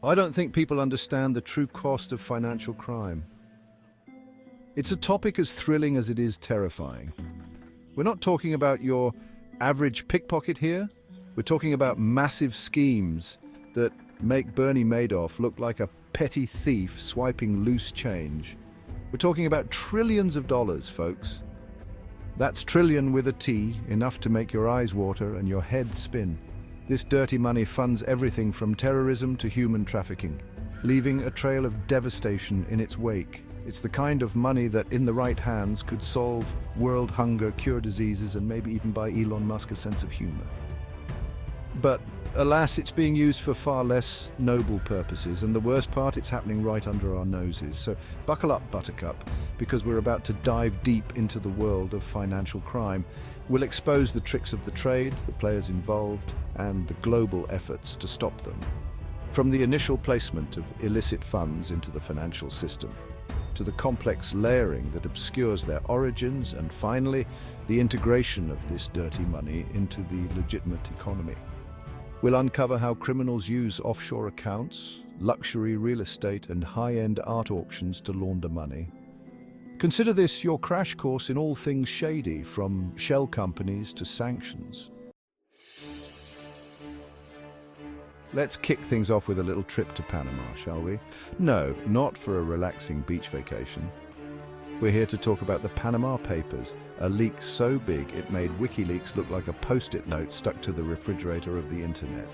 I don't think people understand the true cost of financial crime. It's a topic as thrilling as it is terrifying. We're not talking about your average pickpocket here. We're talking about massive schemes that make Bernie Madoff look like a petty thief swiping loose change. We're talking about trillions of dollars, folks. That's trillion with a T, enough to make your eyes water and your head spin. This dirty money funds everything from terrorism to human trafficking, leaving a trail of devastation in its wake. It's the kind of money that, in the right hands, could solve world hunger, cure diseases, and maybe even buy Elon Musk a sense of humor. But alas, it's being used for far less noble purposes, and the worst part, it's happening right under our noses. So buckle up, Buttercup, because we're about to dive deep into the world of financial crime. We'll expose the tricks of the trade, the players involved, and the global efforts to stop them. From the initial placement of illicit funds into the financial system, to the complex layering that obscures their origins, and finally, the integration of this dirty money into the legitimate economy. We'll uncover how criminals use offshore accounts, luxury real estate, and high-end art auctions to launder money. Consider this your crash course in all things shady, from shell companies to sanctions. Let's kick things off with a little trip to Panama, shall we? No, not for a relaxing beach vacation. We're here to talk about the Panama Papers, a leak so big it made WikiLeaks look like a post-it note stuck to the refrigerator of the internet.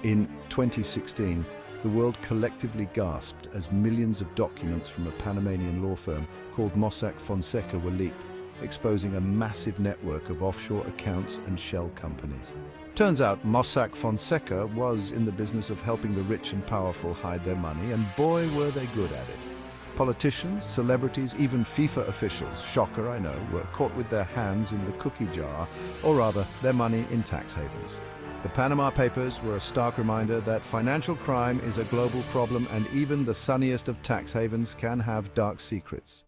In 2016, the world collectively gasped as millions of documents from a Panamanian law firm called Mossack Fonseca were leaked, exposing a massive network of offshore accounts and shell companies. Turns out Mossack Fonseca was in the business of helping the rich and powerful hide their money, and boy were they good at it. Politicians, celebrities, even FIFA officials, shocker I know, were caught with their hands in the cookie jar, or rather, their money in tax havens. The Panama Papers were a stark reminder that financial crime is a global problem, and even the sunniest of tax havens can have dark secrets.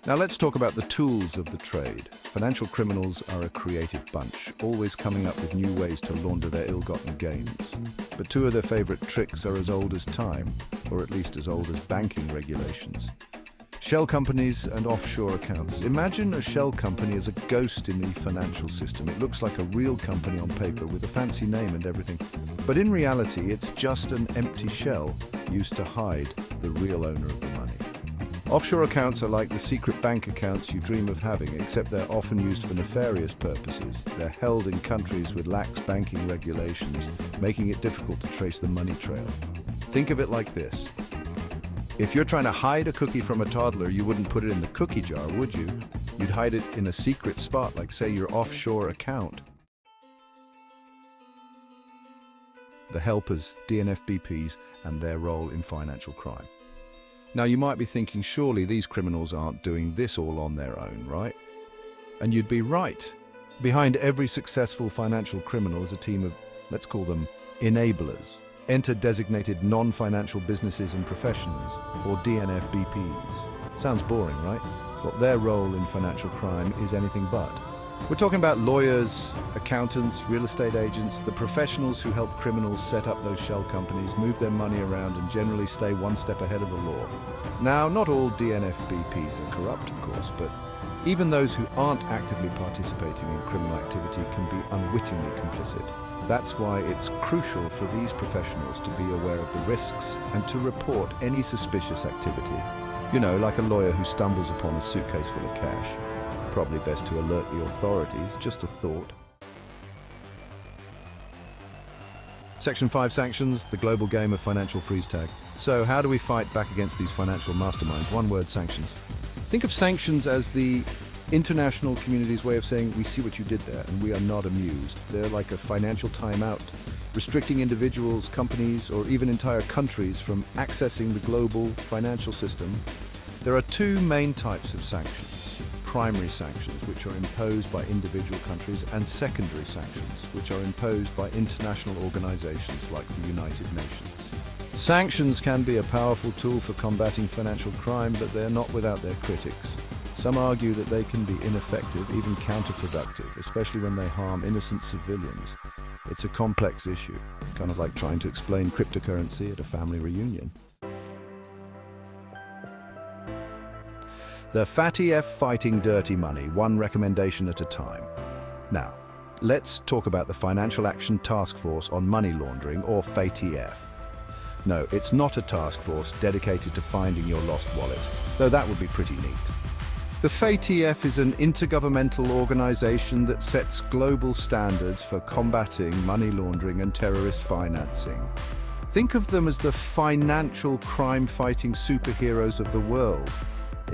Now let's talk about the tools of the trade. Financial criminals are a creative bunch, always coming up with new ways to launder their ill-gotten gains. But two of their favorite tricks are as old as time, or at least as old as banking regulations. Shell companies and offshore accounts. Imagine a shell company as a ghost in the financial system. It looks like a real company on paper with a fancy name and everything. But in reality, it's just an empty shell used to hide the real owner of the money. Offshore accounts are like the secret bank accounts you dream of having, except they're often used for nefarious purposes. They're held in countries with lax banking regulations, making it difficult to trace the money trail. Think of it like this. If you're trying to hide a cookie from a toddler, you wouldn't put it in the cookie jar, would you? You'd hide it in a secret spot, like, say, your offshore account. The helpers, DNFBPs, and their role in financial crime. Now, you might be thinking, surely these criminals aren't doing this all on their own, right? And you'd be right. Behind every successful financial criminal is a team of, let's call them, enablers. Enter designated non-financial businesses and professionals, or DNFBPs. Sounds boring, right? Well, their role in financial crime is anything but. We're talking about lawyers, accountants, real estate agents, the professionals who help criminals set up those shell companies, move their money around, and generally stay one step ahead of the law. Now, not all DNFBPs are corrupt, of course, but even those who aren't actively participating in criminal activity can be unwittingly complicit. That's why it's crucial for these professionals to be aware of the risks and to report any suspicious activity. You know, like a lawyer who stumbles upon a suitcase full of cash. Probably best to alert the authorities, just a thought. Section 5 Sanctions, the global game of financial freeze tag. So how do we fight back against these financial masterminds? One word, sanctions. Think of sanctions as the international community's way of saying, we see what you did there and we are not amused. They're like a financial timeout, restricting individuals, companies, or even entire countries from accessing the global financial system. There are two main types of sanctions. Primary sanctions, which are imposed by individual countries, and secondary sanctions, which are imposed by international organizations like the United Nations. Sanctions can be a powerful tool for combating financial crime, but they're not without their critics. Some argue that they can be ineffective, even counterproductive, especially when they harm innocent civilians. It's a complex issue, kind of like trying to explain cryptocurrency at a family reunion. The FATF fighting dirty money, one recommendation at a time. Now, let's talk about the Financial Action Task Force on Money Laundering, or FATF. No, it's not a task force dedicated to finding your lost wallet, though that would be pretty neat. The FATF is an intergovernmental organization that sets global standards for combating money laundering and terrorist financing. Think of them as the financial crime-fighting superheroes of the world,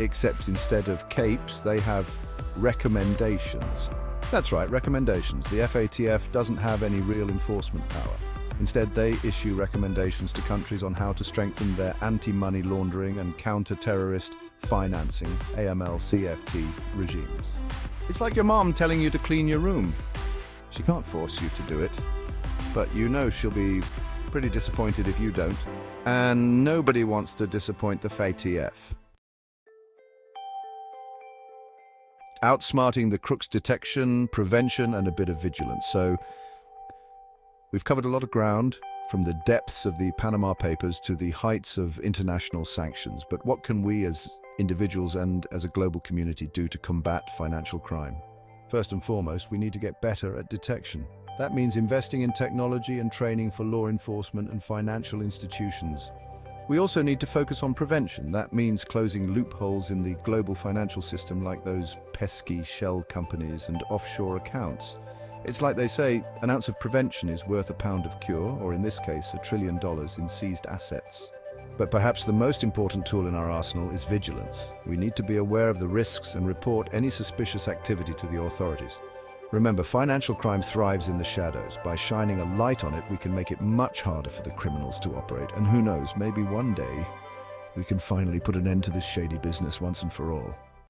except instead of capes, they have recommendations. That's right, recommendations. The FATF doesn't have any real enforcement power. Instead, they issue recommendations to countries on how to strengthen their anti-money laundering and counter-terrorist financing, AML/CFT, regimes. It's like your mom telling you to clean your room. She can't force you to do it, but you know she'll be pretty disappointed if you don't. And nobody wants to disappoint the FATF. Outsmarting the crooks' detection, prevention, and a bit of vigilance. So, we've covered a lot of ground, from the depths of the Panama Papers to the heights of international sanctions. But what can we as individuals and as a global community do to combat financial crime? First and foremost, we need to get better at detection. That means investing in technology and training for law enforcement and financial institutions. We also need to focus on prevention. That means closing loopholes in the global financial system, like those pesky shell companies and offshore accounts. It's like they say, an ounce of prevention is worth a pound of cure, or in this case, $1 trillion in seized assets. But perhaps the most important tool in our arsenal is vigilance. We need to be aware of the risks and report any suspicious activity to the authorities. Remember, financial crime thrives in the shadows. By shining a light on it, we can make it much harder for the criminals to operate. And who knows, maybe one day we can finally put an end to this shady business once and for all.